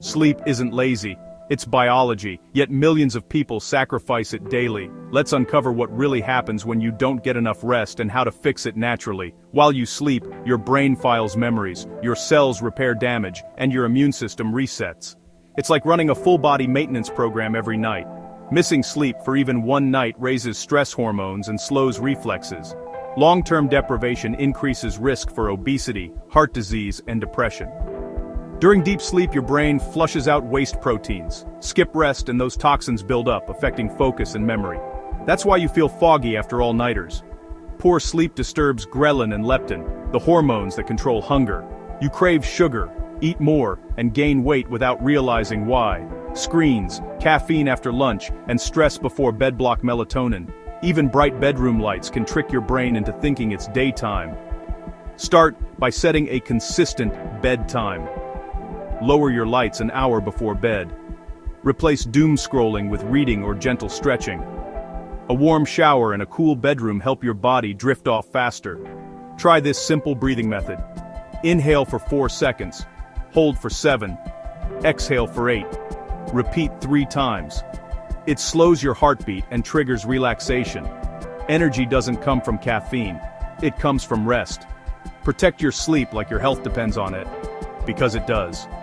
Sleep isn't lazy, it's biology, yet millions of people sacrifice it daily. Let's uncover what really happens when you don't get enough rest and how to fix it naturally. While you sleep, your brain files memories, your cells repair damage, and your immune system resets. It's like running a full-body maintenance program every night. Missing sleep for even one night raises stress hormones and slows reflexes. Long-term deprivation increases risk for obesity, heart disease, and depression. During deep sleep, your brain flushes out waste proteins. Skip rest and those toxins build up, affecting focus and memory. That's why you feel foggy after all-nighters. Poor sleep disturbs ghrelin and leptin, the hormones that control hunger. You crave sugar, eat more, and gain weight without realizing why. Screens, caffeine after lunch, and stress before bed block melatonin. Even bright bedroom lights can trick your brain into thinking it's daytime. Start by setting a consistent bedtime. Lower your lights an hour before bed. Replace doom scrolling with reading or gentle stretching. A warm shower and a cool bedroom help your body drift off faster. Try this simple breathing method. Inhale for 4 seconds. Hold for 7. Exhale for 8. Repeat 3 times. It slows your heartbeat and triggers relaxation. Energy doesn't come from caffeine. It comes from rest. Protect your sleep like your health depends on it, because it does.